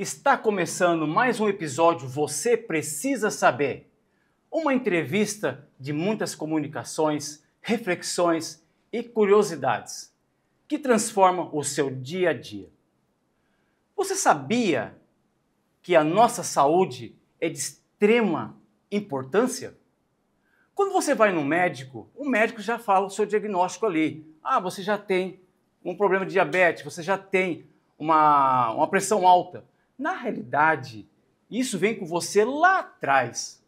Está começando mais um episódio Você Precisa Saber. Uma entrevista de muitas comunicações, reflexões e curiosidades que transformam o seu dia a dia. Você sabia que a nossa saúde é de extrema importância? Quando você vai no médico, o médico já fala o seu diagnóstico ali. Ah, você já tem um problema de diabetes, você já tem uma pressão alta. Na realidade, isso vem com você lá atrás.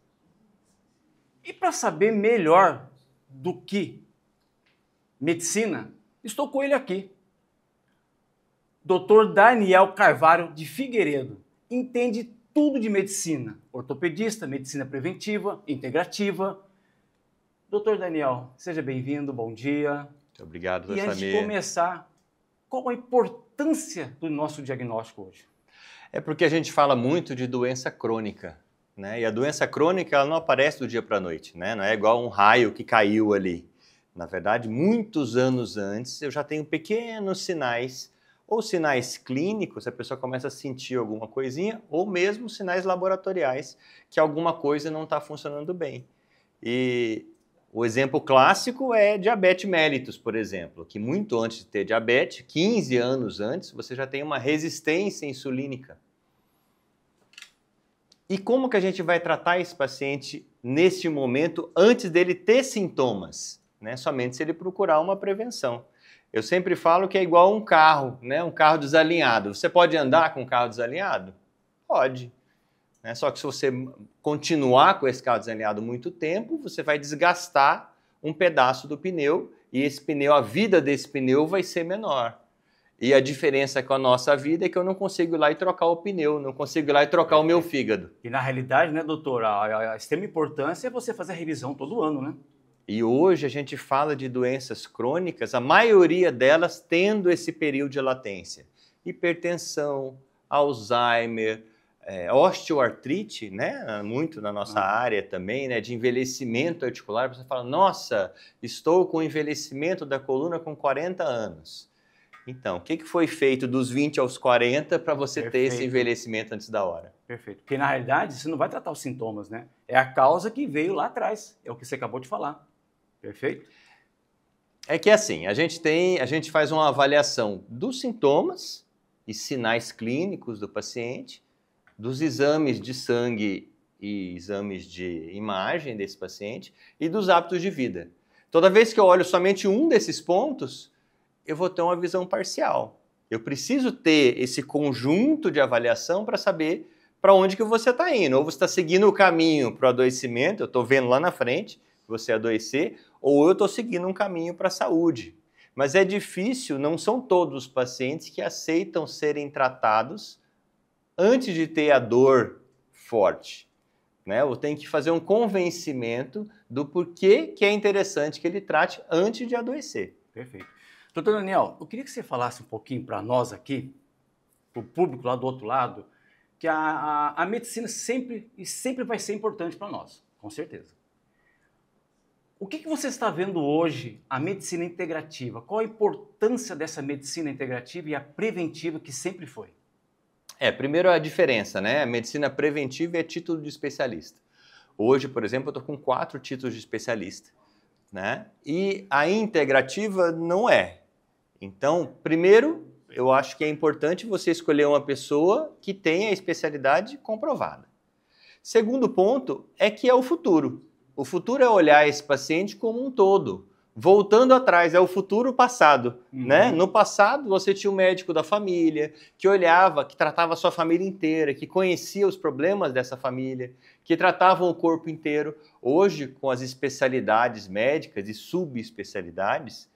E para saber melhor do que medicina, estou com ele aqui. Dr. Daniel Carvalho de Figueiredo. Entende tudo de medicina. Ortopedista, medicina preventiva, integrativa. Dr. Daniel, seja bem-vindo, bom dia. Muito obrigado, E antes de começar, qual a importância do nosso diagnóstico hoje? É porque a gente fala muito de doença crônica, né? E a doença crônica ela não aparece do dia para a noite, né? Não é igual um raio que caiu ali. Na verdade, muitos anos antes, eu já tenho pequenos sinais, ou sinais clínicos, a pessoa começa a sentir alguma coisinha, ou mesmo sinais laboratoriais, que alguma coisa não está funcionando bem. E o exemplo clássico é diabetes mellitus, por exemplo, que muito antes de ter diabetes, 15 anos antes, você já tem uma resistência insulínica. E como que a gente vai tratar esse paciente neste momento, antes dele ter sintomas? Né? Somente se ele procurar uma prevenção. Eu sempre falo que é igual um carro, né? Um carro desalinhado. Você pode andar com um carro desalinhado? Pode. Né? Só que se você continuar com esse carro desalinhado muito tempo, você vai desgastar um pedaço do pneu e esse pneu, a vida desse pneu vai ser menor. E a diferença com a nossa vida é que eu não consigo ir lá e trocar o pneu, não consigo ir lá e trocar o meu fígado. E na realidade, né, doutor, a extrema importância é você fazer a revisão todo ano, né? E hoje a gente fala de doenças crônicas, a maioria delas tendo esse período de latência. Hipertensão, Alzheimer, osteoartrite, né? Muito na nossa área também, né? De envelhecimento articular. Você fala, nossa, estou com envelhecimento da coluna com 40 anos. Então, o que foi feito dos 20 aos 40 para você ter esse envelhecimento antes da hora? Perfeito. Porque na realidade você não vai tratar os sintomas, né? É a causa que veio lá atrás. É o que você acabou de falar. Perfeito? É que assim, a gente faz uma avaliação dos sintomas e sinais clínicos do paciente, dos exames de sangue e exames de imagem desse paciente e dos hábitos de vida. Toda vez que eu olho somente um desses pontos, eu vou ter uma visão parcial. Eu preciso ter esse conjunto de avaliação para saber para onde que você está indo. Ou você está seguindo o caminho para o adoecimento, eu estou vendo lá na frente você adoecer, ou eu estou seguindo um caminho para a saúde. Mas é difícil, não são todos os pacientes que aceitam serem tratados antes de ter a dor forte. Né? Eu tenho que fazer um convencimento do porquê que é interessante que ele trate antes de adoecer. Perfeito. Doutor Daniel, eu queria que você falasse um pouquinho para nós aqui, para o público lá do outro lado, que a medicina sempre vai ser importante para nós, com certeza. O que você está vendo hoje, a medicina integrativa? Qual a importância dessa medicina integrativa e a preventiva que sempre foi? Primeiro a diferença, né? A medicina preventiva é título de especialista. Hoje, por exemplo, eu estou com 4 títulos de especialista, né? E a integrativa não é. Então, primeiro, eu acho que é importante você escolher uma pessoa que tenha a especialidade comprovada. Segundo ponto é que é o futuro. O futuro é olhar esse paciente como um todo. Voltando atrás, é o futuro passado. Né? No passado, você tinha o médico da família, que olhava, que tratava a sua família inteira, que conhecia os problemas dessa família, que tratava o corpo inteiro. Hoje, com as especialidades médicas e subespecialidades,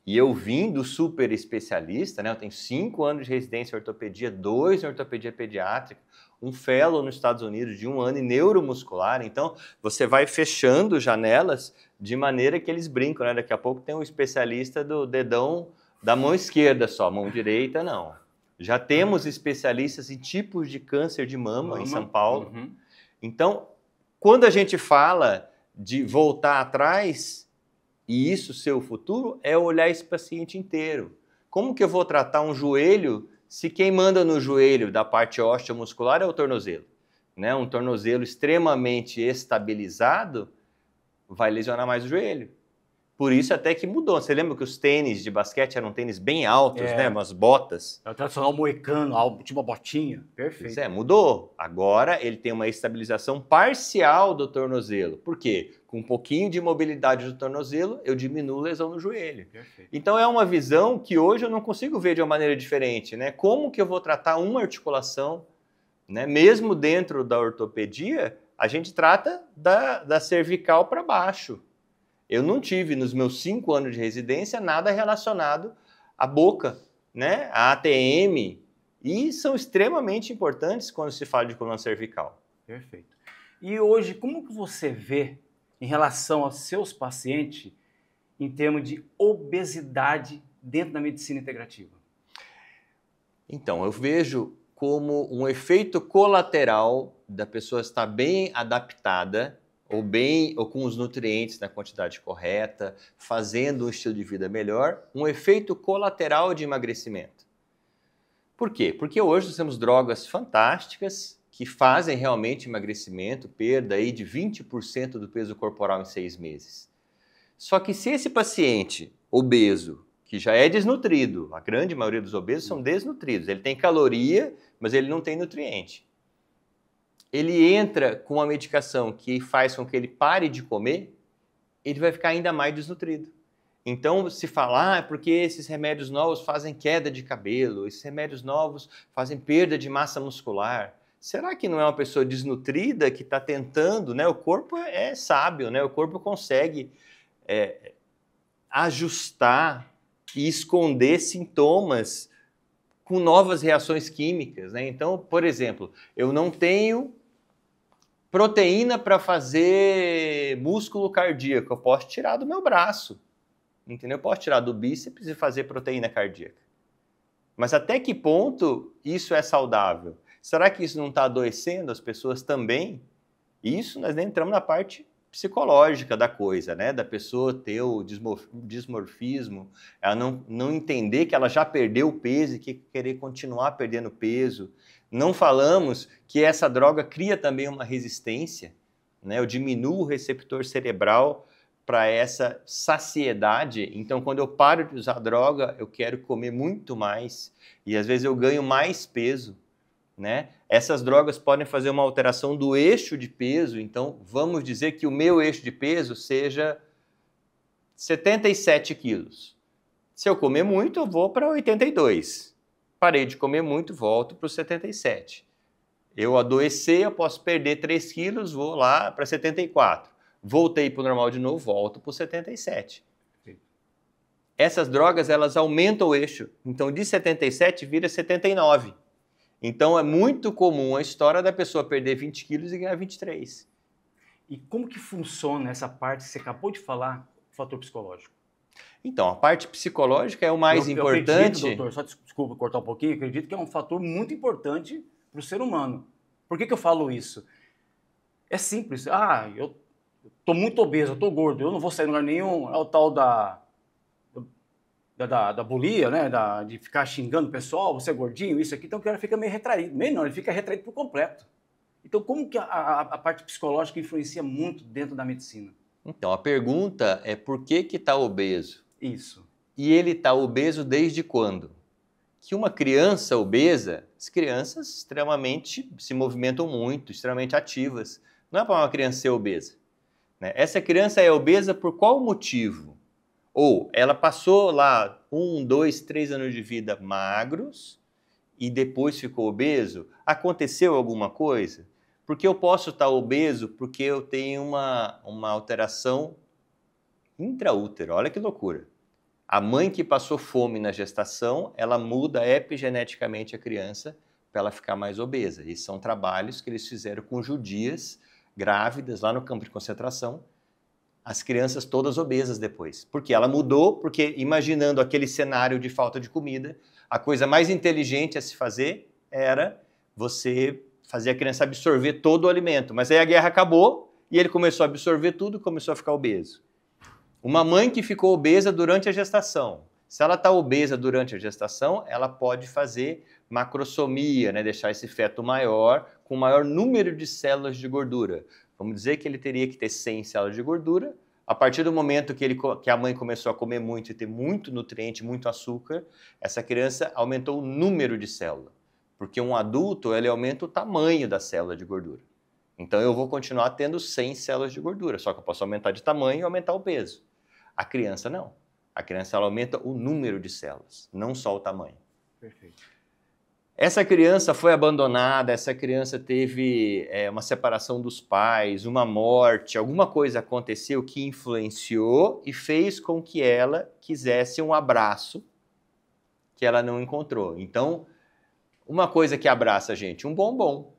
e eu vim do super especialista, né? Eu tenho 5 anos de residência em ortopedia, 2 em ortopedia pediátrica, um fellow nos Estados Unidos de 1 ano em neuromuscular. Então, você vai fechando janelas de maneira que eles brincam, né? Daqui a pouco tem um especialista do dedão da mão esquerda só, mão direita não. Já temos especialistas em tipos de câncer de mama em São Paulo. Então, quando a gente fala de voltar atrás e isso ser o futuro, é olhar esse paciente inteiro. Como que eu vou tratar um joelho se quem manda no joelho da parte osteomuscular é o tornozelo, né? Um tornozelo extremamente estabilizado vai lesionar mais o joelho. Por isso até que mudou. Você lembra que os tênis de basquete eram tênis bem altos, né? Umas botas. É o tradicional moicano, tipo uma botinha. Perfeito. Pois é, mudou. Agora ele tem uma estabilização parcial do tornozelo. Por quê? Com um pouquinho de mobilidade do tornozelo, eu diminuo lesão no joelho. Perfeito. Então é uma visão que hoje eu não consigo ver de uma maneira diferente, né? Como que eu vou tratar uma articulação, né? Mesmo dentro da ortopedia, a gente trata da cervical para baixo. Eu não tive, nos meus 5 anos de residência, nada relacionado à boca, né? A ATM, e são extremamente importantes quando se fala de coluna cervical. Perfeito. E hoje, como que você vê em relação aos seus pacientes em termos de obesidade dentro da medicina integrativa? Então, eu vejo como um efeito colateral da pessoa estar bem adaptada ou com os nutrientes na quantidade correta, fazendo um estilo de vida melhor, um efeito colateral de emagrecimento. Por quê? Porque hoje nós temos drogas fantásticas que fazem realmente emagrecimento, perda aí de 20% do peso corporal em 6 meses. Só que se esse paciente obeso, que já é desnutrido, a grande maioria dos obesos são desnutridos, ele tem caloria, mas ele não tem nutriente. Ele entra com uma medicação que faz com que ele pare de comer, ele vai ficar ainda mais desnutrido. Então, se falar, é porque esses remédios novos fazem queda de cabelo, esses remédios novos fazem perda de massa muscular. Será que não é uma pessoa desnutrida que está tentando, né? O corpo é sábio, né? O corpo consegue ajustar e esconder sintomas com novas reações químicas, né? Então, por exemplo, eu não tenho proteína para fazer músculo cardíaco, eu posso tirar do meu braço, entendeu? Eu posso tirar do bíceps e fazer proteína cardíaca. Mas até que ponto isso é saudável? Será que isso não está adoecendo as pessoas também? Isso nós nem entramos na parte psicológica da coisa, né? Da pessoa ter o dismorfismo, ela não entender que ela já perdeu o peso e que querer continuar perdendo peso. Não falamos que essa droga cria também uma resistência, né? Eu diminuo o receptor cerebral para essa saciedade. Então, quando eu paro de usar droga, eu quero comer muito mais e às vezes eu ganho mais peso, né? Essas drogas podem fazer uma alteração do eixo de peso, então vamos dizer que o meu eixo de peso seja 77 quilos. Se eu comer muito, eu vou para 82. Parei de comer muito, volto para os 77. Eu adoecer, eu posso perder 3 quilos, vou lá para 74. Voltei para o normal de novo, volto para os 77. Sim. Essas drogas, elas aumentam o eixo, então de 77 vira 79. Então, é muito comum a história da pessoa perder 20 quilos e ganhar 23. E como que funciona essa parte que você acabou de falar, o fator psicológico? Então, a parte psicológica é o mais importante. Eu acredito, doutor, só desculpa cortar um pouquinho, eu acredito que é um fator muito importante para o ser humano. Por que eu falo isso? É simples. Eu estou muito obeso, eu estou gordo, eu não vou sair em lugar nenhum. É o tal da bulia, né? De ficar xingando o pessoal, você é gordinho, isso aqui, então o cara fica meio retraído. Meio não, ele fica retraído por completo. Então, como que a parte psicológica influencia muito dentro da medicina? Então, a pergunta é por que está obeso? Isso. E ele está obeso desde quando? Que uma criança obesa, as crianças extremamente se movimentam muito, extremamente ativas. Não é para uma criança ser obesa, né? Essa criança é obesa por qual motivo? Ou ela passou lá 1, 2, 3 anos de vida magros e depois ficou obeso? Aconteceu alguma coisa? Porque eu posso estar obeso porque eu tenho uma alteração intraútero. Olha que loucura. A mãe que passou fome na gestação, ela muda epigeneticamente a criança para ela ficar mais obesa. Esses são trabalhos que eles fizeram com judias grávidas lá no campo de concentração. As crianças todas obesas depois. Porque ela mudou, porque imaginando aquele cenário de falta de comida, a coisa mais inteligente a se fazer era você fazer a criança absorver todo o alimento. Mas aí a guerra acabou e ele começou a absorver tudo e começou a ficar obeso. Uma mãe que ficou obesa durante a gestação Se ela está obesa durante a gestação, ela pode fazer macrosomia, né? Deixar esse feto maior, com maior número de células de gordura. Vamos dizer que ele teria que ter 100 células de gordura. A partir do momento que a mãe começou a comer muito e ter muito nutriente, muito açúcar, essa criança aumentou o número de células. Porque um adulto, ele aumenta o tamanho da célula de gordura. Então eu vou continuar tendo 100 células de gordura, só que eu posso aumentar de tamanho e aumentar o peso. A criança não. A criança ela aumenta o número de células, não só o tamanho. Perfeito. Essa criança foi abandonada, essa criança teve uma separação dos pais, uma morte, alguma coisa aconteceu que influenciou e fez com que ela quisesse um abraço que ela não encontrou. Então, uma coisa que abraça a gente, um bombom,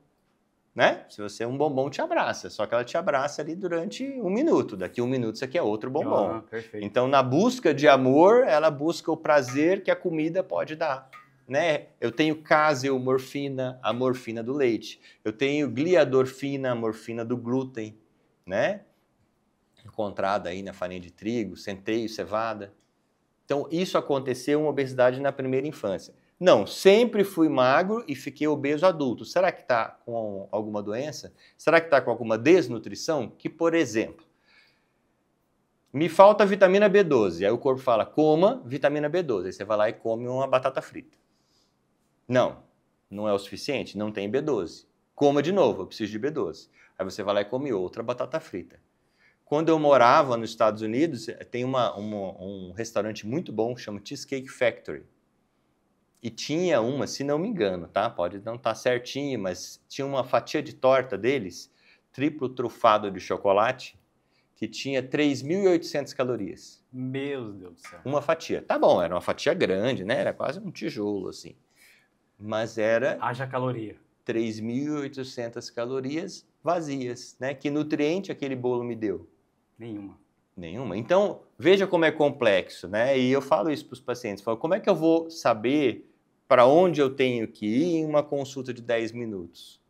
né? Se você é um bombom, te abraça, só que ela te abraça ali durante 1 minuto, daqui 1 minuto você quer outro bombom. Perfeito. Então, na busca de amor, ela busca o prazer que a comida pode dar. Né? Eu tenho caseomorfina, a morfina do leite. Eu tenho gliadorfina, a morfina do glúten, né? Encontrada aí na farinha de trigo, centeio, cevada. Então, isso aconteceu uma obesidade na primeira infância. Não, sempre fui magro e fiquei obeso adulto. Será que está com alguma doença? Será que está com alguma desnutrição? Que, por exemplo, me falta vitamina B12. Aí o corpo fala, coma vitamina B12. Aí você vai lá e come uma batata frita. Não, não é o suficiente, não tem B12. Coma de novo, eu preciso de B12. Aí você vai lá e come outra batata frita. Quando eu morava nos Estados Unidos, tem um restaurante muito bom que chama Cheesecake Factory. E tinha uma, se não me engano, tá? Pode não estar certinho, mas tinha uma fatia de torta deles, triplo trufado de chocolate, que tinha 3.800 calorias. Meu Deus do céu. Uma fatia. Tá bom, era uma fatia grande, né? Era quase um tijolo, assim. Mas era... Haja caloria. 3.800 calorias vazias, né? Que nutriente aquele bolo me deu? Nenhuma. Nenhuma. Então, veja como é complexo, né? E eu falo isso para os pacientes. Falo, como é que eu vou saber para onde eu tenho que ir em uma consulta de 10 minutos?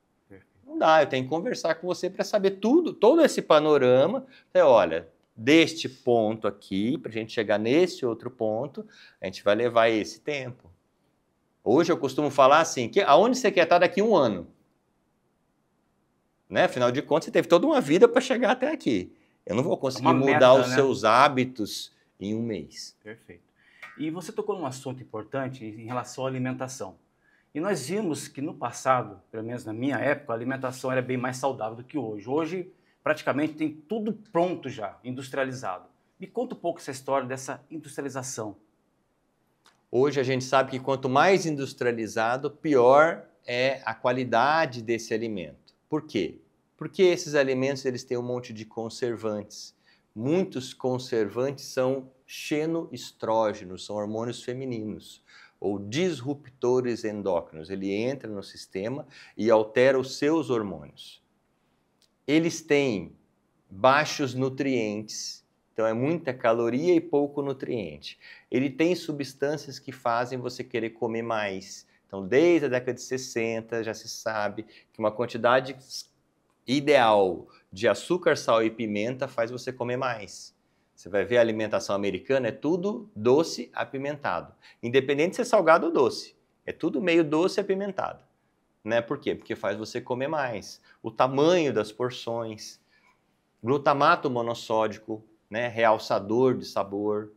Não dá, eu tenho que conversar com você para saber tudo, todo esse panorama. Então, olha, deste ponto aqui, para a gente chegar nesse outro ponto, a gente vai levar esse tempo. Hoje eu costumo falar assim, aonde você quer estar daqui a 1 ano? Né? Afinal de contas, você teve toda uma vida para chegar até aqui. Eu não vou conseguir mudar os seus hábitos em 1 mês. Perfeito. E você tocou num assunto importante em relação à alimentação. E nós vimos que no passado, pelo menos na minha época, a alimentação era bem mais saudável do que hoje. Hoje, praticamente, tem tudo pronto já, industrializado. Me conta um pouco essa história dessa industrialização. Hoje a gente sabe que quanto mais industrializado, pior é a qualidade desse alimento. Por quê? Porque esses alimentos eles têm um monte de conservantes. Muitos conservantes são xenoestrógenos, são hormônios femininos, ou disruptores endócrinos. Ele entra no sistema e altera os seus hormônios. Eles têm baixos nutrientes, então é muita caloria e pouco nutriente. Ele tem substâncias que fazem você querer comer mais. Então, desde a década de 60 já se sabe que uma quantidade ideal de açúcar, sal e pimenta faz você comer mais. Você vai ver a alimentação americana, é tudo doce apimentado. Independente de ser salgado ou doce. É tudo meio doce apimentado. Né? Por quê? Porque faz você comer mais. O tamanho das porções. Glutamato monossódico, né? Realçador de sabor.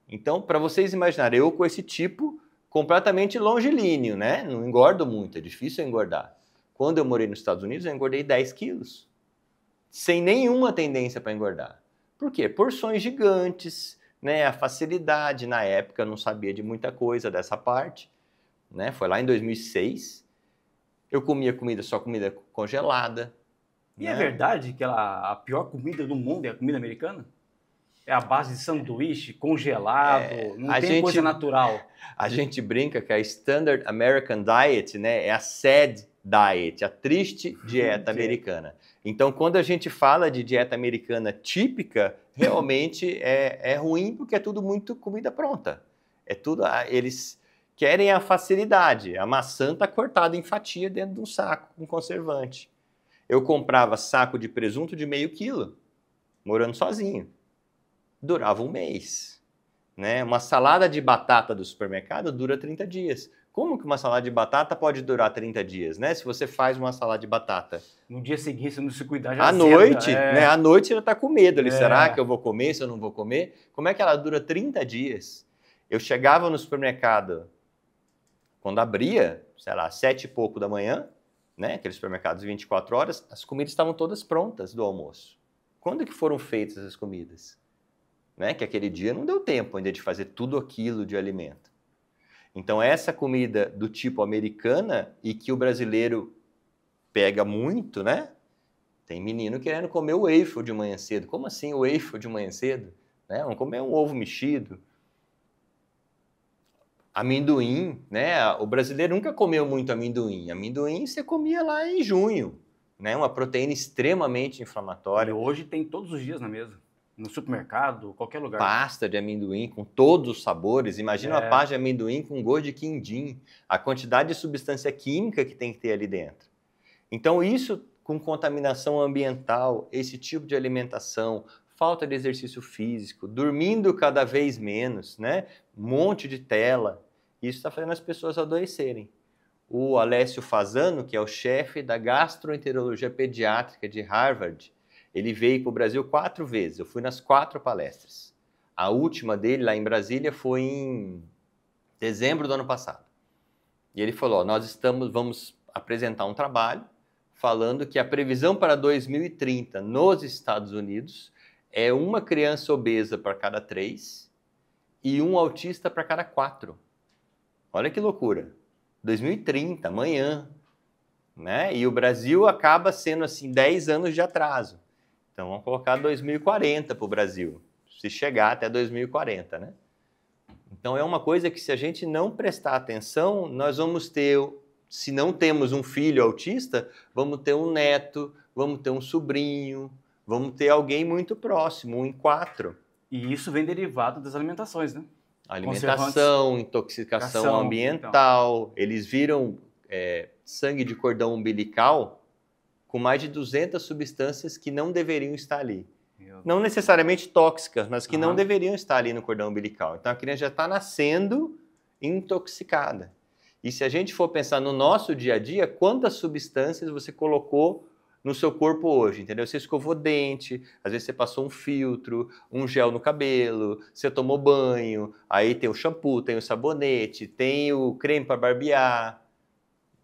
Então, para vocês imaginarem, eu com esse tipo completamente longilíneo, né? Não engordo muito, é difícil engordar. Quando eu morei nos Estados Unidos, eu engordei 10 quilos. Sem nenhuma tendência para engordar. Por quê? Porções gigantes, né? A facilidade. Na época eu não sabia de muita coisa dessa parte. Né? Foi lá em 2006. Eu comia só comida congelada. E é verdade que a pior comida do mundo é a comida americana? É a base de sanduíche, congelado, não tem coisa natural. A gente brinca que a Standard American Diet, né, é a SAD Diet, a triste dieta americana. Então, quando a gente fala de dieta americana típica, realmente é ruim porque é tudo muito comida pronta. É tudo, eles querem a facilidade. A maçã está cortada em fatia dentro de um saco com conservante. Eu comprava saco de presunto de meio quilo, morando sozinho. Durava 1 mês. né? Uma salada de batata do supermercado dura 30 dias. Como que uma salada de batata pode durar 30 dias, né? Se você faz uma salada de batata No dia seguinte, se não se cuidar, já à zera, noite, né? À noite você já está com medo ali. Será que É. eu vou comer, se eu não vou comer? Como é que ela dura 30 dias? Eu chegava no supermercado quando abria, sei lá, 7 e pouco da manhã, né? Aqueles supermercados 24 horas, as comidas estavam todas prontas do almoço. Quando que foram feitas essas comidas? Né? Que aquele dia não deu tempo ainda de fazer tudo aquilo de alimento. Então, essa comida do tipo americana e que o brasileiro pega muito, né? Tem menino querendo comer o waffle de manhã cedo. Como assim o waffle de manhã cedo? Né? Vamos comer um ovo mexido. Amendoim, né? O brasileiro nunca comeu muito amendoim. Amendoim você comia lá em junho, né? Uma proteína extremamente E inflamatória. hoje tem todos os dias na mesa. No supermercado, qualquer lugar. Pasta de amendoim com todos os sabores. Imagina uma pasta de amendoim com gosto de quindim. A quantidade de substância química que tem que ter ali dentro. Então, isso com contaminação ambiental, esse tipo de alimentação, falta de exercício físico, dormindo cada vez menos, né? Um monte de tela. Isso está fazendo as pessoas adoecerem. O Alessio Fasano, que é o chefe da gastroenterologia pediátrica de Harvard, ele veio para o Brasil 4 vezes. Eu fui nas 4 palestras. A última dele, lá em Brasília, foi em dezembro do ano passado. E ele falou, nós vamos apresentar um trabalho falando que a previsão para 2030 nos Estados Unidos é uma criança obesa para cada 3 e um autista para cada 4. Olha que loucura. 2030, amanhã. Né? E o Brasil acaba sendo assim 10 anos de atraso. Então vamos colocar 2040 para o Brasil, se chegar até 2040, né? Então é uma coisa que se a gente não prestar atenção, nós vamos ter, se não temos um filho autista, vamos ter um neto, vamos ter um sobrinho, vamos ter alguém muito próximo, 1 em 4. E isso vem derivado das alimentações, né? Alimentação, intoxicação ambiental, então. Eles viram sangue de cordão umbilical com mais de 200 substâncias que não deveriam estar ali. Não necessariamente tóxicas, mas que não deveriam estar ali no cordão umbilical. Então a criança já está nascendo intoxicada. E se a gente for pensar no nosso dia a dia, quantas substâncias você colocou no seu corpo hoje, entendeu? Você escovou dente, às vezes você passou um filtro, um gel no cabelo, você tomou banho, aí tem o shampoo, tem o sabonete, tem o creme para barbear.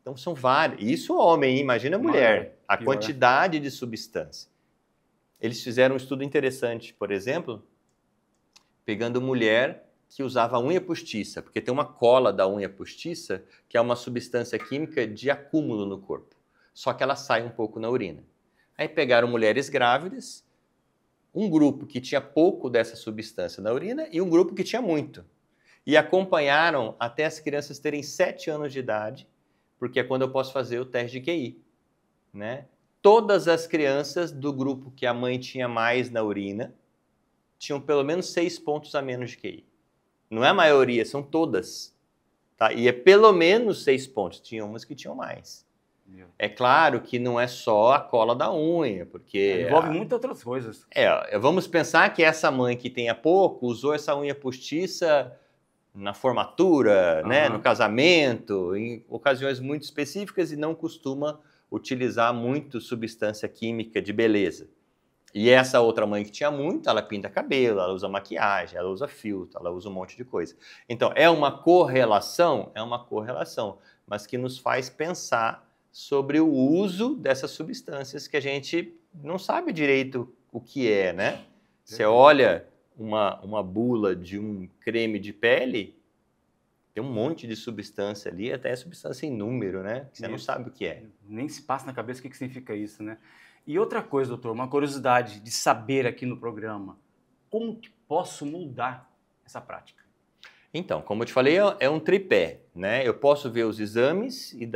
Então são vários. Isso homem, imagina a mulher. A quantidade de substância. Eles fizeram um estudo interessante, por exemplo, pegando mulher que usava unha postiça, porque tem uma cola da unha postiça que é uma substância química de acúmulo no corpo. Só que ela sai um pouco na urina. Aí pegaram mulheres grávidas, um grupo que tinha pouco dessa substância na urina e um grupo que tinha muito. E acompanharam até as crianças terem 7 anos de idade, porque é quando eu posso fazer o teste de QI, né? Todas as crianças do grupo que a mãe tinha mais na urina tinham pelo menos 6 pontos a menos de QI. Não é a maioria, são todas. Tá? E é pelo menos 6 pontos. Tinha umas que tinham mais. É claro que não é só a cola da unha, porque... envolve muitas outras coisas. Vamos pensar que essa mãe que tenha pouco usou essa unha postiça na formatura, né, no casamento, em ocasiões muito específicas e não costuma utilizar muito substância química de beleza. E essa outra mãe que tinha muito, ela pinta cabelo, ela usa maquiagem, ela usa filtro, ela usa um monte de coisa. Então, é uma correlação, mas que nos faz pensar sobre o uso dessas substâncias que a gente não sabe direito o que é, né? Você olha uma bula de um creme de pele, tem um monte de substância ali, até substância em número, né? Que você não sabe o que é. Nem se passa na cabeça o que significa isso, né? E outra coisa, doutor, uma curiosidade de saber aqui no programa, como que posso mudar essa prática? Então, como eu te falei, é um tripé, né? Eu posso ver os exames e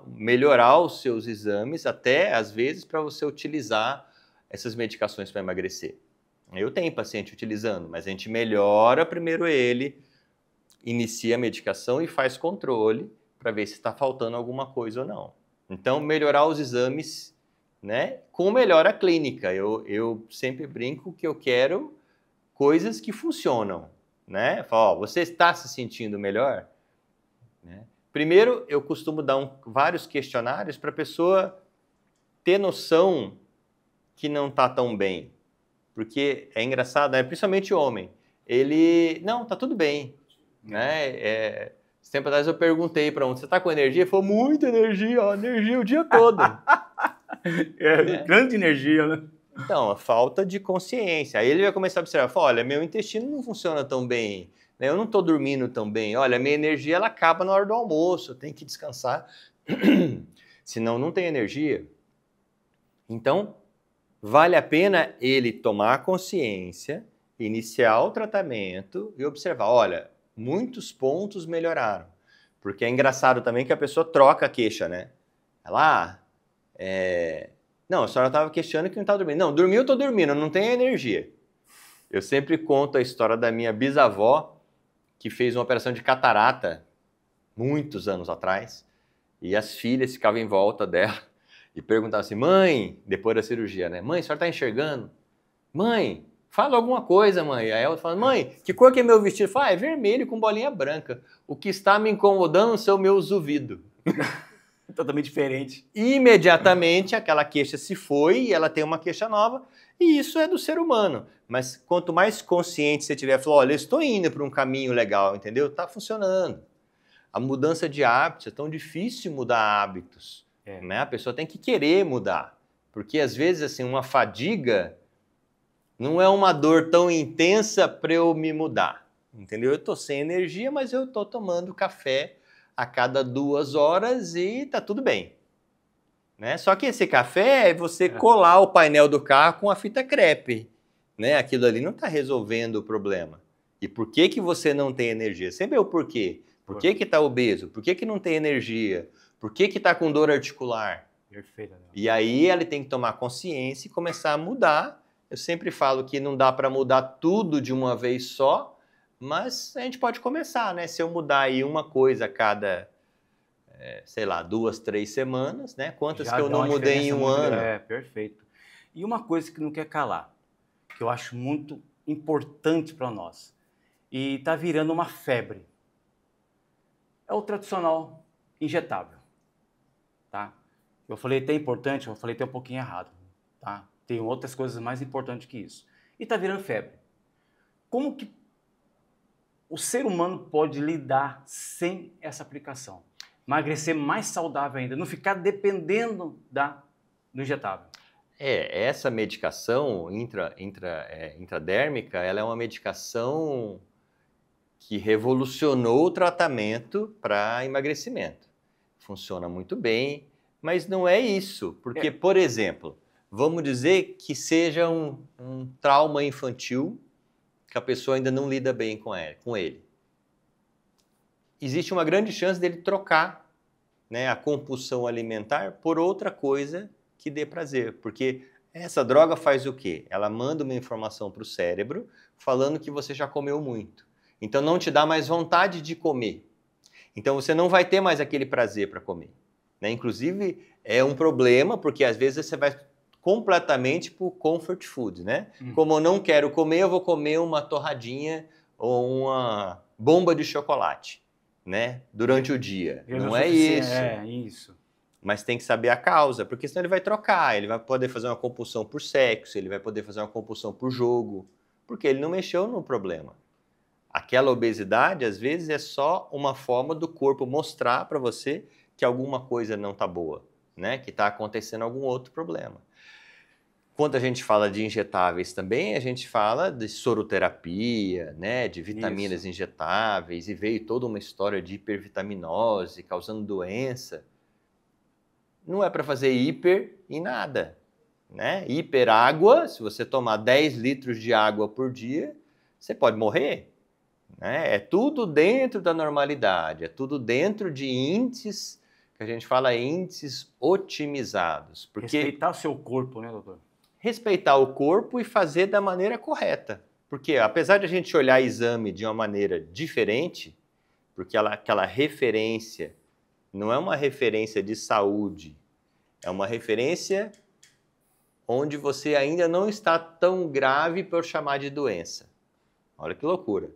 melhorar os seus exames, até às vezes para você utilizar essas medicações para emagrecer. Eu tenho paciente utilizando, mas a gente melhora primeiro ele, inicia a medicação e faz controle para ver se está faltando alguma coisa ou não. Então, melhorar os exames, né? Com melhora clínica. Eu sempre brinco que eu quero coisas que funcionam. né? Fala, ó, você está se sentindo melhor? Né? Primeiro, eu costumo dar vários questionários para a pessoa ter noção que não está tão bem. Porque é engraçado, né? Principalmente o homem. Ele, não, tá tudo bem. Né? Esse tempo atrás eu perguntei para um, você está com energia? Ele falou, muita energia, ó, energia o dia todo. Né? Grande energia, né? Então, a falta de consciência. Aí ele vai começar a observar, fala, olha, meu intestino não funciona tão bem, né? Eu não estou dormindo tão bem, olha, minha energia ela acaba na hora do almoço, eu tenho que descansar, senão não tem energia. Então, vale a pena ele tomar consciência, iniciar o tratamento e observar, olha, muitos pontos melhoraram. Porque é engraçado também que a pessoa troca a queixa, né? Ela, não, a senhora estava queixando que não estava dormindo. Não, dormiu, eu estou dormindo, não tenho energia. Eu sempre conto a história da minha bisavó, que fez uma operação de catarata muitos anos atrás, e as filhas ficavam em volta dela e perguntavam assim, mãe, depois da cirurgia, né? Mãe, a senhora está enxergando? Mãe, fala alguma coisa, mãe. Aí ela fala, mãe, que cor que é meu vestido? Fala, é vermelho com bolinha branca. O que está me incomodando são meus ouvidos. Totalmente diferente. Imediatamente aquela queixa se foi e ela tem uma queixa nova, e isso é do ser humano. Mas quanto mais consciente você tiver, falar, olha, eu estou indo para um caminho legal, entendeu? Está funcionando. A mudança de hábitos, é tão difícil mudar hábitos. Né? A pessoa tem que querer mudar. Porque às vezes assim, uma fadiga não é uma dor tão intensa para eu me mudar. Entendeu? Eu estou sem energia, mas eu estou tomando café a cada 2 horas e tá tudo bem. Né? Só que esse café é você colar o painel do carro com a fita crepe. Né? Aquilo ali não está resolvendo o problema. E por que que você não tem energia? Sempre é o porquê. Por que que está obeso? Por que que não tem energia? Por que que está com dor articular? Perfeito. E aí ele tem que tomar consciência e começar a mudar. Eu sempre falo que não dá para mudar tudo de uma vez só, mas a gente pode começar, né? Se eu mudar aí uma coisa a cada, sei lá, 2, 3 semanas, né? Quantas Já que eu dá não uma mudei em diferença um muito ano? grande. Perfeito. E uma coisa que não quer calar, que eu acho muito importante para nós, e está virando uma febre, é o tradicional injetável. Tá? Eu falei até importante, eu falei até um pouquinho errado. Tá? Tem outras coisas mais importantes que isso. E está virando febre. Como que o ser humano pode lidar sem essa aplicação? Emagrecer mais saudável ainda, não ficar dependendo do injetável. Essa medicação intradérmica, ela é uma medicação que revolucionou o tratamento para emagrecimento. Funciona muito bem, mas não é isso. Porque, por exemplo, vamos dizer que seja um trauma infantil que a pessoa ainda não lida bem com ele. Existe uma grande chance dele trocar, né, a compulsão alimentar por outra coisa que dê prazer. Porque essa droga faz o quê? Ela manda uma informação para o cérebro falando que você já comeu muito. Então não te dá mais vontade de comer. Então você não vai ter mais aquele prazer para comer. Né? Inclusive é um problema porque às vezes você vai completamente para o comfort food. Né? Como eu não quero comer, eu vou comer uma torradinha ou uma bomba de chocolate, né? Durante o dia. Não é isso. É isso. Mas tem que saber a causa, porque senão ele vai trocar, ele vai poder fazer uma compulsão por sexo, ele vai poder fazer uma compulsão por jogo, porque ele não mexeu no problema. Aquela obesidade, às vezes, é só uma forma do corpo mostrar para você que alguma coisa não está boa, né? Que está acontecendo algum outro problema. Quando a gente fala de injetáveis também, a gente fala de soroterapia, né? De vitaminas injetáveis, e veio toda uma história de hipervitaminose causando doença. Não é para fazer hiper em nada. Né? Hiper água, se você tomar 10 litros de água por dia, você pode morrer. Né? É tudo dentro da normalidade, é tudo dentro de índices, que a gente fala índices otimizados. Porque respeitar o seu corpo, né, doutor? Respeitar o corpo e fazer da maneira correta. Porque apesar de a gente olhar exame de uma maneira diferente, porque aquela referência não é uma referência de saúde, é uma referência onde você ainda não está tão grave para eu chamar de doença. Olha que loucura.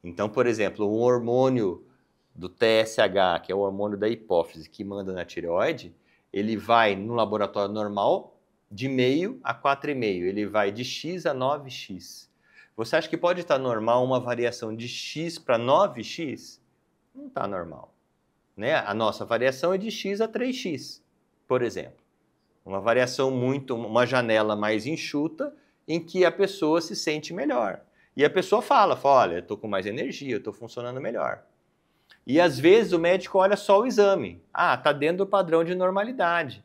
Então, por exemplo, um hormônio do TSH, que é o hormônio da hipófise, que manda na tireoide, ele vai no laboratório normal de meio a 4,5. Ele vai de X a 9X. Você acha que pode estar normal uma variação de X para 9X? Não está normal. Né? A nossa variação é de X a 3X, por exemplo. Uma variação uma janela mais enxuta em que a pessoa se sente melhor. E a pessoa fala, olha, eu estou com mais energia, eu estou funcionando melhor. E às vezes o médico olha só o exame. Ah, está dentro do padrão de normalidade,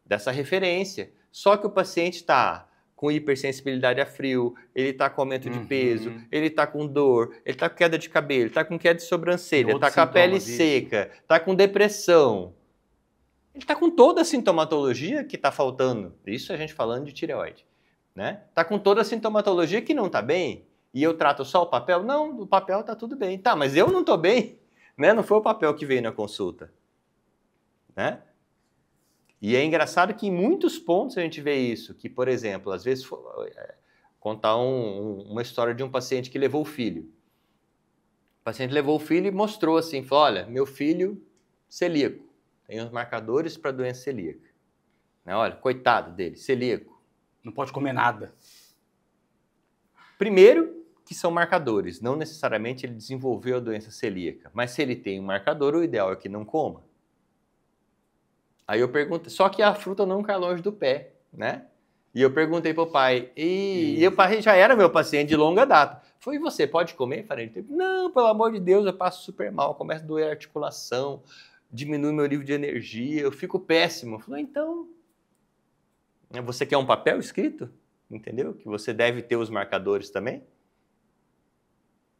dessa referência. Só que o paciente está com hipersensibilidade a frio, ele está com aumento de peso, ele está com dor, ele está com queda de cabelo, está com queda de sobrancelha, está com a pele seca, está com depressão. Ele está com toda a sintomatologia que está faltando. Isso a gente falando de tireoide. Né? Está com toda a sintomatologia que não está bem. E eu trato só o papel? Não, o papel está tudo bem. Tá, mas eu não estou bem. Né? Não foi o papel que veio na consulta. Né? E é engraçado que em muitos pontos a gente vê isso. Que, por exemplo, às vezes, contar uma história de um paciente que levou o filho. O paciente levou o filho e mostrou assim, falou, olha, meu filho celíaco. Tem os marcadores para doença celíaca. Né? Olha, coitado dele, celíaco. Não pode comer nada. Primeiro, que são marcadores. Não necessariamente ele desenvolveu a doença celíaca. Mas se ele tem um marcador, o ideal é que não coma. Aí eu pergunto, só que a fruta não cai longe do pé, né? E eu perguntei para o pai, e o pai já era meu paciente de longa data. Foi, e você pode comer? Eu falei, não, pelo amor de Deus, eu passo super mal, começa a doer a articulação, diminui meu nível de energia, eu fico péssimo. Eu falei, então... Você quer um papel escrito? Entendeu? Que você deve ter os marcadores também?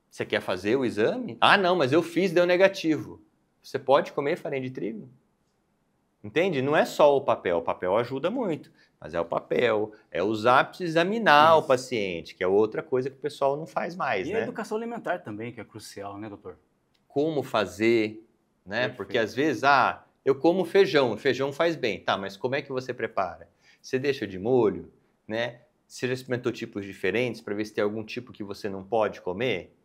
Você quer fazer o exame? Ah, não, mas eu fiz, deu negativo. Você pode comer farinha de trigo? Entende? Não é só o papel ajuda muito, mas é o papel, é os hábitos de examinar o paciente, que é outra coisa que o pessoal não faz mais, né? E a educação alimentar também, que é crucial, né, doutor? Como fazer, né? Perfeito. Porque às vezes, eu como feijão faz bem. Tá, mas como é que você prepara? Você deixa de molho, né? Você já experimentou tipos diferentes para ver se tem algum tipo que você não pode comer?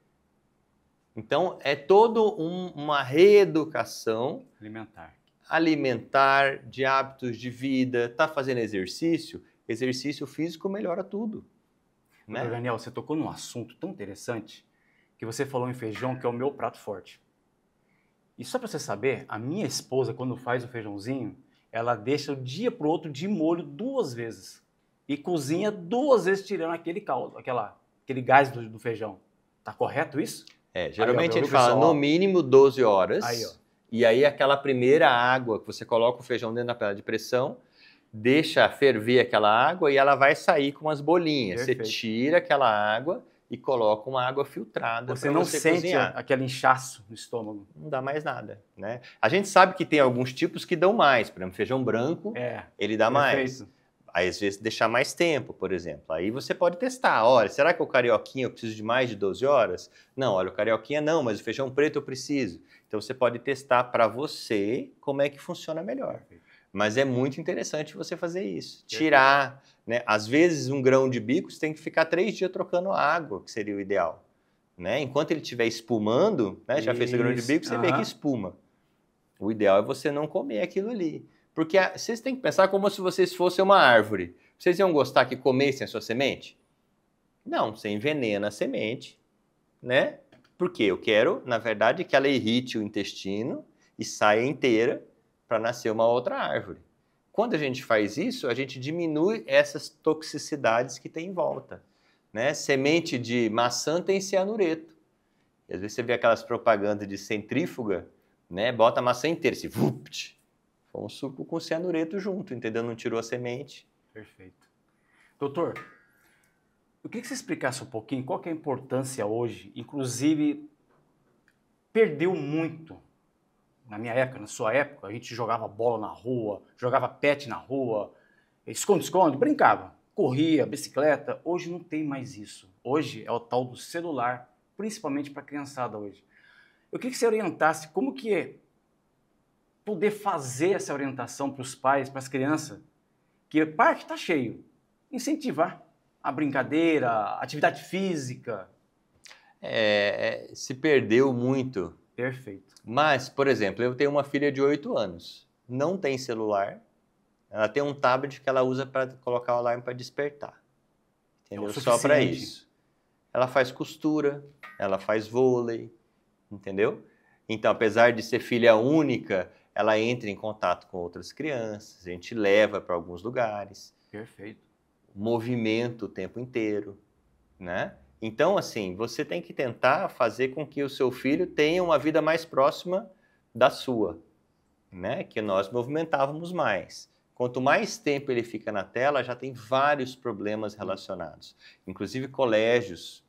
Então, é toda uma reeducação alimentar, de hábitos de vida. Tá fazendo exercício? Exercício físico melhora tudo. Né? Doutor Daniel, você tocou num assunto tão interessante que você falou em feijão, que é o meu prato forte. E só para você saber, a minha esposa, quando faz o feijãozinho, ela deixa de um dia para o outro de molho 2 vezes. E cozinha 2 vezes tirando aquele caldo, aquele gás do feijão. Tá correto isso? Geralmente a gente fala no mínimo 12 horas. Aí, ó. E aí aquela primeira água que você coloca o feijão dentro da panela de pressão, deixa ferver aquela água e ela vai sair com umas bolinhas. Perfeito. Você tira aquela água e coloca uma água filtrada. Você não sente aquele inchaço no estômago. Não dá mais nada, né? A gente sabe que tem alguns tipos que dão mais. Por exemplo, feijão branco, ele dá mais. Aí, às vezes, deixar mais tempo, por exemplo. Aí você pode testar. Olha, será que o carioquinha eu preciso de mais de 12 horas? Não, olha, o carioquinha não, mas o feijão preto eu preciso. Então, você pode testar para você como é que funciona melhor. Mas é muito interessante você fazer isso. Tirar, né? Às vezes, um grão de bico, você tem que ficar 3 dias trocando água, que seria o ideal. Né? Enquanto ele estiver espumando, né? Já fez o grão de bico, você vê que espuma. O ideal é você não comer aquilo ali. Porque vocês têm que pensar como se vocês fossem uma árvore. Vocês iam gostar que comessem a sua semente? Não, você envenena a semente, né? Porque eu quero, na verdade, que ela irrite o intestino e saia inteira para nascer uma outra árvore. Quando a gente faz isso, a gente diminui essas toxicidades que tem em volta. Né? Semente de maçã tem cianureto. E às vezes você vê aquelas propagandas de centrífuga, né? Bota a maçã inteira, assim, vupt. Foi um suco com cianureto junto, entendeu? Não tirou a semente. Perfeito. Doutor, eu queria que você explicasse um pouquinho qual que é a importância hoje, inclusive perdeu muito. Na minha época, na sua época, a gente jogava bola na rua, jogava pete na rua, esconde-esconde, brincava, corria, bicicleta. Hoje não tem mais isso. Hoje é o tal do celular, principalmente para a criançada hoje. Eu queria que você orientasse como que é poder fazer essa orientação para os pais, para as crianças, que o parque está cheio. Incentivar a brincadeira, a atividade física. Se perdeu muito. Perfeito. Mas, por exemplo, eu tenho uma filha de 8 anos, não tem celular, ela tem um tablet que ela usa para colocar o alarme para despertar. Entendeu? Só para isso. Ela faz costura, ela faz vôlei, entendeu? Então, apesar de ser filha única, ela entra em contato com outras crianças, a gente leva para alguns lugares. Perfeito. Movimento o tempo inteiro, né? Então, assim, você tem que tentar fazer com que o seu filho tenha uma vida mais próxima da sua, né? Que nós movimentávamos mais. Quanto mais tempo ele fica na tela, já tem vários problemas relacionados. Inclusive colégios,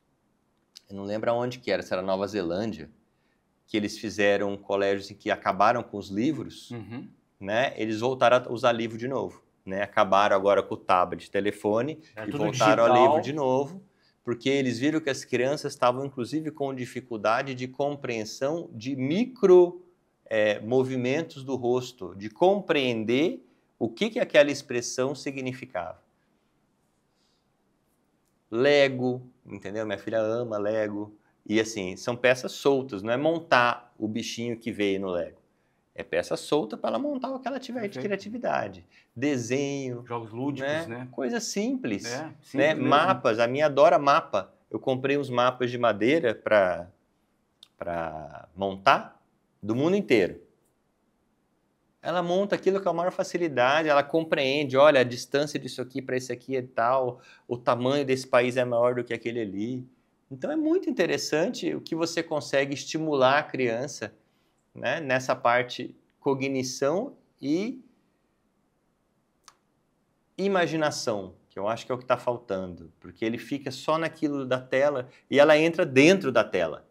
eu não lembro aonde que era, se era Nova Zelândia, que eles fizeram colégios em que acabaram com os livros, né? Eles voltaram a usar livro de novo, né? Acabaram agora com o tablet, telefone e voltaram ao livro de novo, porque eles viram que as crianças estavam, inclusive, com dificuldade de compreensão de movimentos do rosto, de compreender o que aquela expressão significava. Lego, entendeu? Minha filha ama Lego. E assim, são peças soltas, não é montar o bichinho que veio no Lego. É peça solta para ela montar o que ela tiver de criatividade. Desenho. Jogos lúdicos, né? Coisas simples. Simples né? Mapas, a minha adora mapa. Eu comprei uns mapas de madeira para montar do mundo inteiro. Ela monta aquilo com a maior facilidade, ela compreende, olha, a distância disso aqui para esse aqui é tal, o tamanho desse país é maior do que aquele ali. Então é muito interessante o que você consegue estimular a criança, né, nessa parte cognição e imaginação, que eu acho que é o que está faltando, porque ele fica só naquilo da tela e ela entra dentro da tela.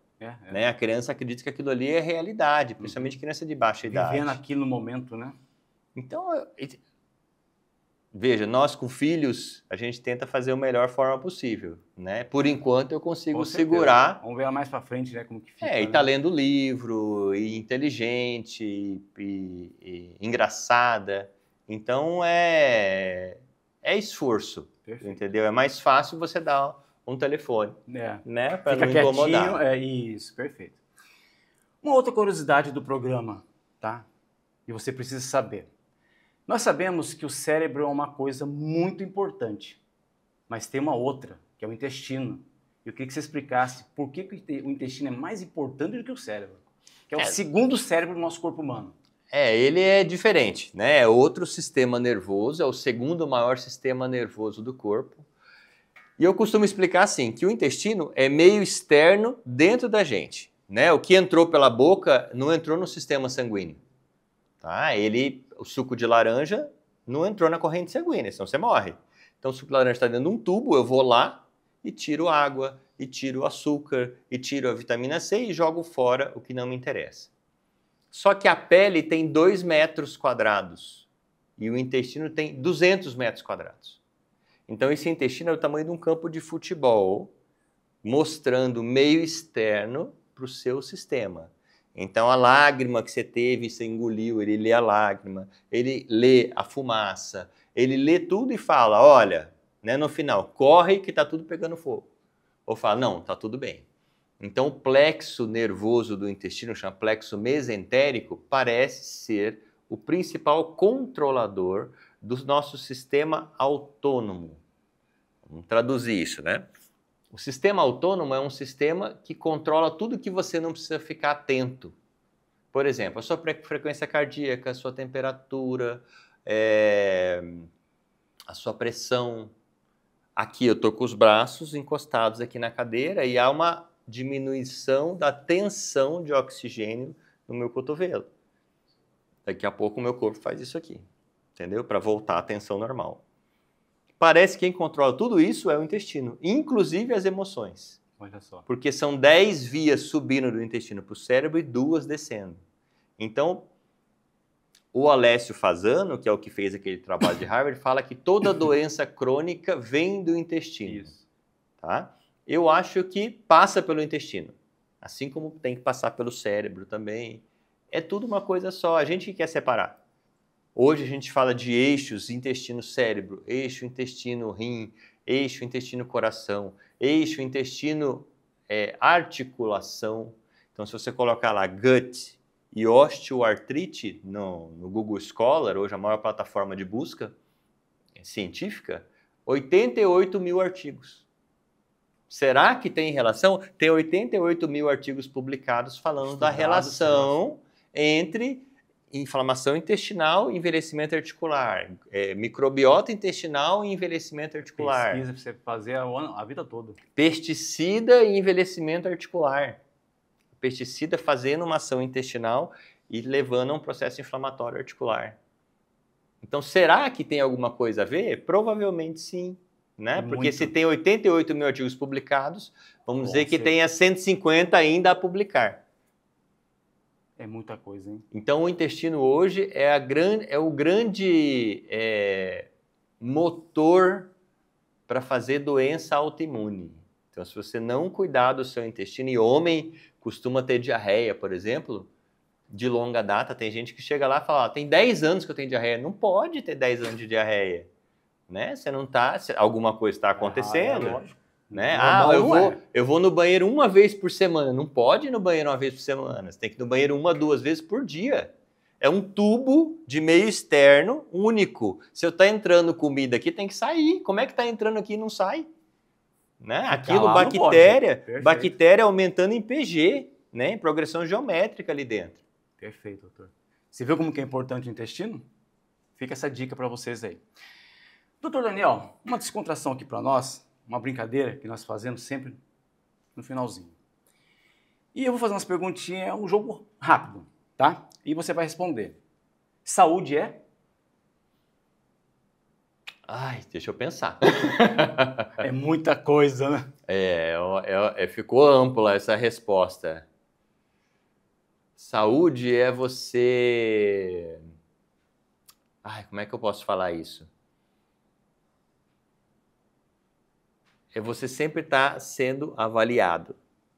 Né? A criança acredita que aquilo ali é realidade, principalmente criança de baixa idade. Vivendo aquilo no momento, né? Então, veja, nós com filhos, a gente tenta fazer a melhor forma possível, né? Por enquanto eu consigo segurar. Vamos ver mais para frente, né, como que fica. E tá lendo livro, e inteligente, e engraçada. Então, é esforço, entendeu? É mais fácil você dar um telefone, né? Para não incomodar. Isso, perfeito. Uma outra curiosidade do programa, tá? E você precisa saber. Nós sabemos que o cérebro é uma coisa muito importante, mas tem uma outra, que é o intestino. Eu queria que você explicasse por que o intestino é mais importante do que o cérebro, que é o segundo cérebro do nosso corpo humano. Ele é diferente, né? É outro sistema nervoso, é o segundo maior sistema nervoso do corpo. E eu costumo explicar assim, que o intestino é meio externo dentro da gente, né? O que entrou pela boca não entrou no sistema sanguíneo, tá? O suco de laranja não entrou na corrente sanguínea, senão você morre. Então o suco de laranja está dentro de um tubo, eu vou lá e tiro água, e tiro açúcar, e tiro a vitamina C e jogo fora o que não me interessa. Só que a pele tem 2 metros quadrados e o intestino tem 200 metros quadrados. Então, esse intestino é o tamanho de um campo de futebol, mostrando o meio externo para o seu sistema. Então, a lágrima que você teve, você engoliu, ele lê a lágrima, ele lê a fumaça, ele lê tudo e fala, olha, né, no final, corre que está tudo pegando fogo. Ou fala, não, está tudo bem. Então, o plexo nervoso do intestino, chama plexo mesentérico, parece ser o principal controlador do nosso sistema autônomo. Vamos traduzir isso, né? O sistema autônomo é um sistema que controla tudo que você não precisa ficar atento. Por exemplo, a sua frequência cardíaca, a sua temperatura, a sua pressão. Aqui eu estou com os braços encostados aqui na cadeira e há uma diminuição da tensão de oxigênio no meu cotovelo. Daqui a pouco o meu corpo faz isso aqui, entendeu? Para voltar à tensão normal. Parece que quem controla tudo isso é o intestino, inclusive as emoções. Olha só. Porque são 10 vias subindo do intestino para o cérebro e 2 descendo. Então, o Alessio Fasano, que é o que fez aquele trabalho de Harvard, fala que toda doença crônica vem do intestino. Isso. Tá? Eu acho que passa pelo intestino, assim como tem que passar pelo cérebro também. É tudo uma coisa só, a gente quer separar. Hoje a gente fala de eixos intestino-cérebro, eixo intestino-rim, eixo intestino-coração, eixo intestino articulação. Então, se você colocar lá gut e osteoartrite no Google Scholar, hoje a maior plataforma de busca científica, 88 mil artigos. Será que tem relação? Tem 88 mil artigos publicados falando da relação entre inflamação intestinal e envelhecimento articular, microbiota intestinal e envelhecimento articular. Pesquisa para você fazer a vida toda. Pesticida e envelhecimento articular. Pesticida fazendo uma ação intestinal e levando a um processo inflamatório articular. Então, será que tem alguma coisa a ver? Provavelmente sim. Né? Porque se tem 88 mil artigos publicados, vamos dizer que tenha 150 ainda a publicar. É muita coisa, hein? Então, o intestino hoje é o grande motor para fazer doença autoimune. Então, se você não cuidar do seu intestino, e homem costuma ter diarreia, por exemplo, de longa data, tem gente que chega lá e fala, tem 10 anos que eu tenho diarreia. Não pode ter 10 anos de diarreia. Né? Você não tá, alguma coisa está acontecendo. Lógico. Né? Eu vou no banheiro uma vez por semana. Não pode ir no banheiro uma vez por semana. Você tem que ir no banheiro 1, 2 vezes por dia. É um tubo de meio externo único. Se eu estou entrando comida aqui, tem que sair. Como é que está entrando aqui e não sai? Né? Aquilo, bactéria aumentando em PG, né? Em progressão geométrica ali dentro. Perfeito, doutor. Você viu como que é importante o intestino? Fica essa dica para vocês aí. Doutor Daniel, uma descontração aqui para nós, uma brincadeira que nós fazemos sempre no finalzinho. E eu vou fazer umas perguntinhas, é um jogo rápido, tá? E você vai responder. Saúde é? Ai, deixa eu pensar. É muita coisa, né? Ficou ampla essa resposta. Saúde é você... Ai, como é que eu posso falar isso? É você sempre estar sendo avaliado,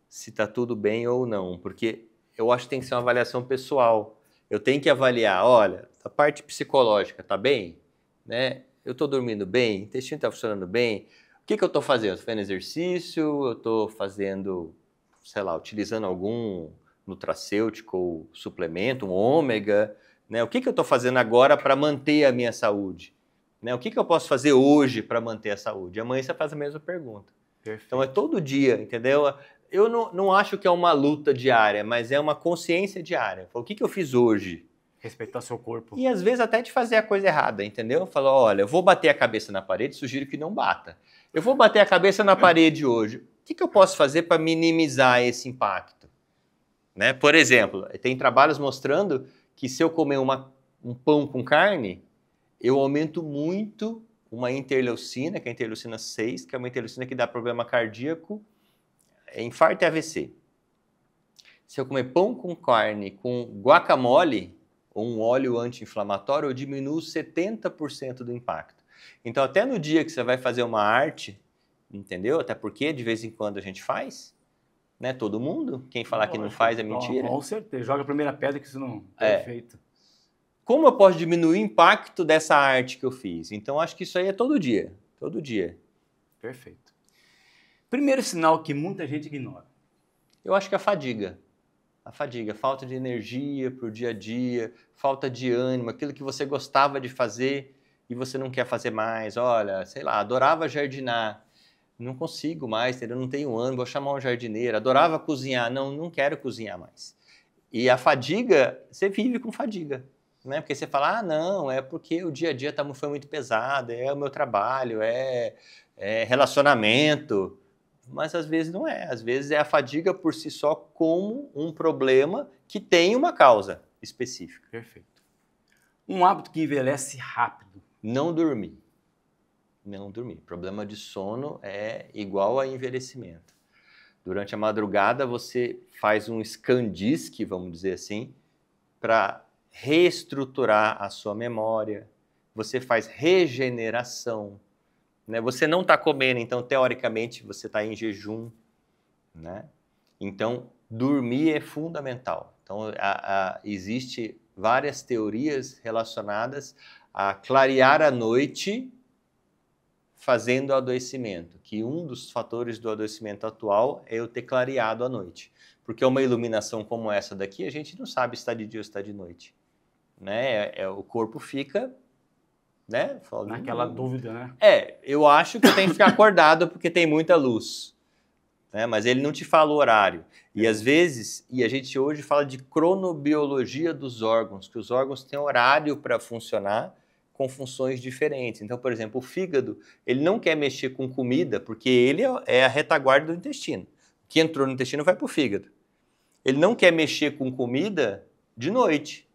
se está tudo bem ou não, porque eu acho que tem que ser uma avaliação pessoal. Eu tenho que avaliar, olha, a parte psicológica está bem? Né? Eu estou dormindo bem? O intestino está funcionando bem? O que eu estou fazendo? Estou fazendo exercício? Eu estou fazendo, sei lá, utilizando algum nutracêutico ou suplemento, um ômega? Né? O que eu estou fazendo agora para manter a minha saúde? Né? O que eu posso fazer hoje para manter a saúde? Amanhã você faz a mesma pergunta. Perfeito. Então é todo dia, entendeu? Eu não acho que é uma luta diária, mas é uma consciência diária. O que eu fiz hoje? Respeitar seu corpo. E às vezes até de fazer a coisa errada, entendeu? Falar, olha, eu vou bater a cabeça na parede, sugiro que não bata. Eu vou bater a cabeça na parede hoje. O que eu posso fazer para minimizar esse impacto? Né? Por exemplo, tem trabalhos mostrando que se eu comer um pão com carne, eu aumento muito uma interleucina, que é a interleucina 6, que é uma interleucina que dá problema cardíaco, infarto e AVC. Se eu comer pão com carne com guacamole, ou um óleo anti-inflamatório, eu diminuo 70% do impacto. Então, até no dia que você vai fazer uma arte, entendeu? Até porque de vez em quando a gente faz, né? Todo mundo. Quem falar que não faz é mentira. Com certeza. Joga a primeira pedra que isso não... Perfeito. Como eu posso diminuir o impacto dessa arte que eu fiz? Então, acho que isso aí é todo dia. Todo dia. Perfeito. Primeiro sinal que muita gente ignora. Eu acho que é a fadiga. A fadiga, falta de energia para o dia a dia, falta de ânimo, aquilo que você gostava de fazer e você não quer fazer mais. Olha, sei lá, adorava jardinar, não consigo mais, entendeu? Não tenho ânimo, vou chamar um jardineiro. Adorava cozinhar, não quero cozinhar mais. E a fadiga, você vive com fadiga. Né? Porque você fala, não, é porque o dia a dia foi muito pesado, é o meu trabalho, é relacionamento. Mas às vezes não é. Às vezes é a fadiga por si só como um problema que tem uma causa específica. Perfeito. Um hábito que envelhece rápido. Não dormir. Não dormir. Problema de sono é igual a envelhecimento. Durante a madrugada você faz um scan-disk, vamos dizer assim, para reestruturar a sua memória. Você faz regeneração. Né? Você não está comendo, então, teoricamente, você está em jejum. Né? Então, dormir é fundamental. Então, existe várias teorias relacionadas a clarear a noite fazendo o adoecimento? Que um dos fatores do adoecimento atual é eu ter clareado à noite. Porque uma iluminação como essa daqui, a gente não sabe se está de dia ou se está de noite. Né? O corpo fica... né? Naquela dúvida, né? Eu acho que eu tenho que ficar acordado porque tem muita luz. Né? Mas ele não te fala o horário. E às vezes, e a gente hoje fala de cronobiologia dos órgãos, que os órgãos têm horário para funcionar com funções diferentes. Então, por exemplo, o fígado, ele não quer mexer com comida porque ele é a retaguarda do intestino. O que entrou no intestino vai para o fígado. Ele não quer mexer com comida de noite.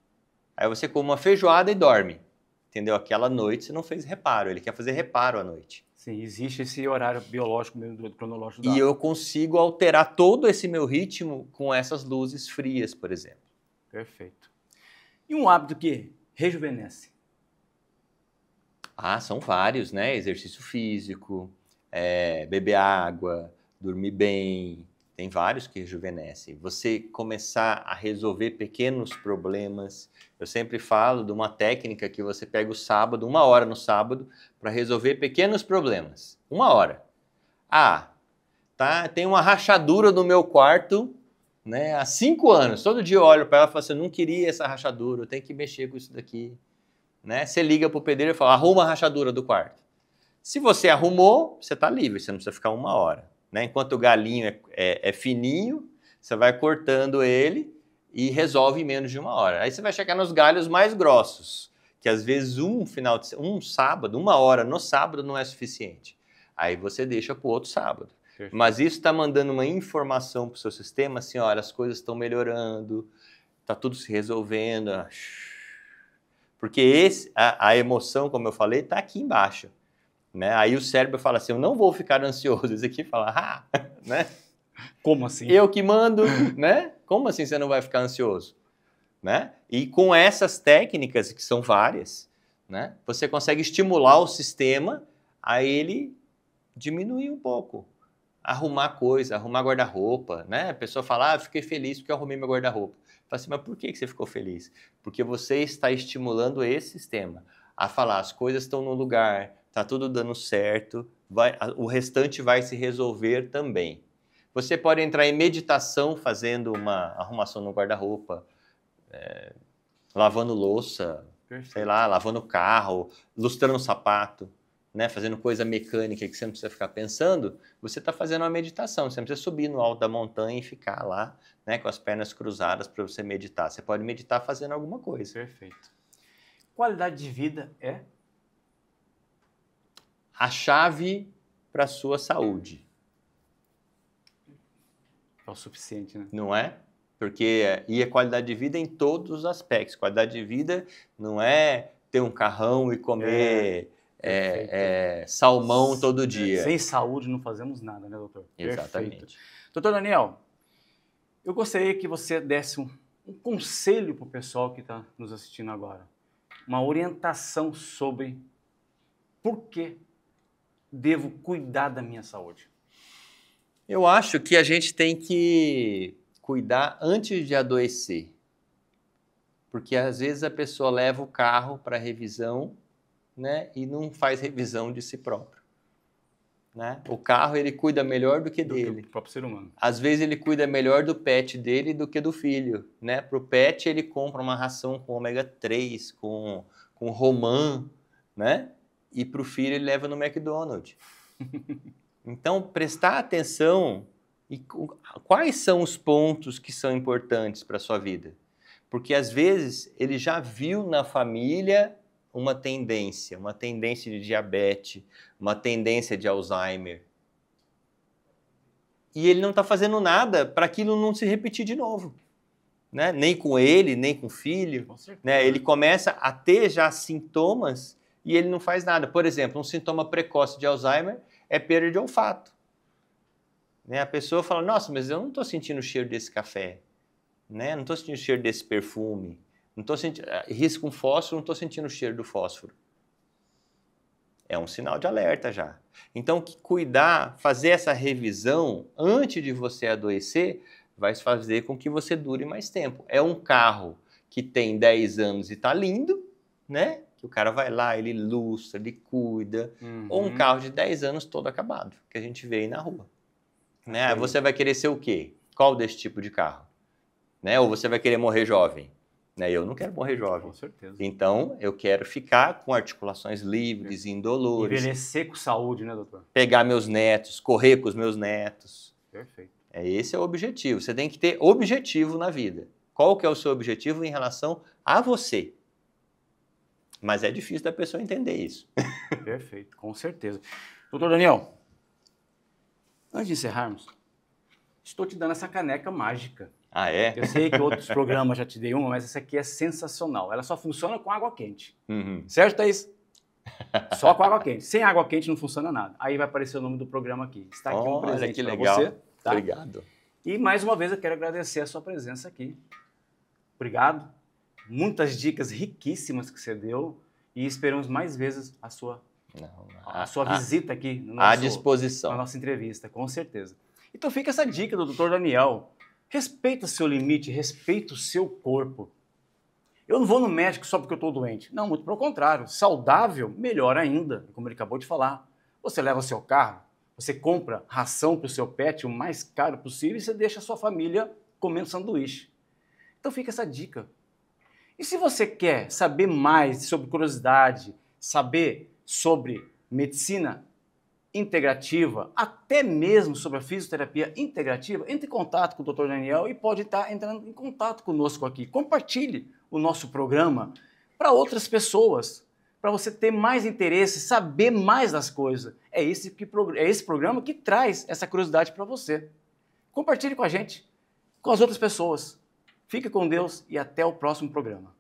Aí você come uma feijoada e dorme. Entendeu? Aquela noite você não fez reparo. Ele quer fazer reparo à noite. Sim, existe esse horário biológico mesmo, cronológico da E eu consigo alterar todo esse meu ritmo com essas luzes frias, por exemplo. Perfeito. E um hábito que rejuvenesce? São vários, né? Exercício físico, beber água, dormir bem. Tem vários que rejuvenescem. Você começar a resolver pequenos problemas. Eu sempre falo de uma técnica que você pega o sábado, 1 hora no sábado, para resolver pequenos problemas. 1 hora. Tem uma rachadura no meu quarto, né? Há 5 anos. Todo dia eu olho para ela e falo assim, eu não queria essa rachadura, eu tenho que mexer com isso daqui. Né? Você liga para o pedreiro e fala, arruma a rachadura do quarto. Se você arrumou, você está livre, você não precisa ficar 1 hora. Né? Enquanto o galinho é fininho, você vai cortando ele e resolve em menos de 1 hora. Aí você vai chegar nos galhos mais grossos, que às vezes um sábado, 1 hora no sábado não é suficiente. Aí você deixa para o outro sábado. Perfeito. Mas isso está mandando uma informação para o seu sistema, assim, olha, as coisas estão melhorando, está tudo se resolvendo. Porque a emoção, como eu falei, está aqui embaixo. Né? Aí o cérebro fala assim, eu não vou ficar ansioso. Esse aqui fala, né? Como assim? Eu que mando, né? Como assim você não vai ficar ansioso? Né? E com essas técnicas, que são várias, né? Você consegue estimular o sistema a ele diminuir um pouco. Arrumar coisa, arrumar guarda-roupa, né? A pessoa fala, eu fiquei feliz porque eu arrumei meu guarda-roupa. Fala assim, mas por que você ficou feliz? Porque você está estimulando esse sistema a falar, as coisas estão no lugar, está tudo dando certo, o restante vai se resolver também. Você pode entrar em meditação fazendo uma arrumação no guarda-roupa, lavando louça, perfeito, sei lá, lavando o carro, lustrando o sapato, né, fazendo coisa mecânica que você não precisa ficar pensando, você está fazendo uma meditação. Você não precisa subir no alto da montanha e ficar lá, né, com as pernas cruzadas para você meditar. Você pode meditar fazendo alguma coisa. Perfeito. Qualidade de vida é? A chave para a sua saúde. É o suficiente, né? Não é? Porque e a qualidade de vida em todos os aspectos. Qualidade de vida não é ter um carrão e comer salmão todo dia. Sem saúde não fazemos nada, né, doutor? Exatamente. Perfeito. Doutor Daniel, eu gostaria que você desse um conselho para o pessoal que está nos assistindo agora. Uma orientação sobre por que devo cuidar da minha saúde. Eu acho que a gente tem que cuidar antes de adoecer. Porque às vezes a pessoa leva o carro para revisão, né, e não faz revisão de si próprio. Né? O carro ele cuida melhor do que dele. Do próprio ser humano. Às vezes ele cuida melhor do pet dele do que do filho. Né? Para o pet ele compra uma ração com ômega 3, com romã, né? E para o filho ele leva no McDonald's. Então, prestar atenção e quais são os pontos que são importantes para a sua vida. Porque, às vezes, ele já viu na família uma tendência de diabetes, uma tendência de Alzheimer. E ele não está fazendo nada para aquilo não se repetir de novo. Né? Nem com ele, nem com o filho. Com certeza. Né? Ele começa a ter já sintomas e ele não faz nada. Por exemplo, um sintoma precoce de Alzheimer é perda de olfato. Né? A pessoa fala, nossa, mas eu não estou sentindo o cheiro desse café. Né? Não estou sentindo o cheiro desse perfume. Não estou sentindo... Risco com fósforo, não estou sentindo o cheiro do fósforo. É um sinal de alerta já. Então, cuidar, fazer essa revisão antes de você adoecer, vai fazer com que você dure mais tempo. É um carro que tem 10 anos e está lindo, né? que o cara vai lá, ele ilustra, ele cuida, ou um carro de 10 anos todo acabado, que a gente vê aí na rua. Né? Você vai querer ser o quê? Qual desse tipo de carro? Né? Ou você vai querer morrer jovem? Né? Eu não quero morrer jovem. Com certeza. Então, eu quero ficar com articulações livres, indolores. Envelhecer com saúde, né, doutor? Pegar meus netos, correr com os meus netos. Perfeito. Esse é o objetivo. Você tem que ter objetivo na vida. Qual que é o seu objetivo em relação a você? Mas é difícil da pessoa entender isso. Perfeito, com certeza. Doutor Daniel, antes de encerrarmos, estou te dando essa caneca mágica. Ah, é? Eu sei que outros programas já te dei uma, mas essa aqui é sensacional. Ela só funciona com água quente. Certo, Thaís? Só com água quente. Sem água quente não funciona nada. Aí vai aparecer o nome do programa aqui. Está aqui um presente para você. Tá? Obrigado. E mais uma vez eu quero agradecer a sua presença aqui. Obrigado. Muitas dicas riquíssimas que você deu e esperamos mais vezes a sua visita aqui no à disposição. na nossa entrevista, com certeza. Então fica essa dica do Dr. Daniel. Respeita seu limite, respeita o seu corpo. Eu não vou no médico só porque eu estou doente. Não, muito pelo contrário. Saudável, melhor ainda, como ele acabou de falar. Você leva o seu carro, você compra ração para o seu pet o mais caro possível e você deixa a sua família comendo sanduíche. Então fica essa dica. E se você quer saber mais sobre curiosidade, saber sobre medicina integrativa, até mesmo sobre a fisioterapia integrativa, entre em contato com o Dr. Daniel e pode estar entrando em contato conosco aqui. Compartilhe o nosso programa para outras pessoas, para você ter mais interesse, saber mais das coisas. É esse programa que traz essa curiosidade para você. Compartilhe com a gente, com as outras pessoas. Fique com Deus e até o próximo programa.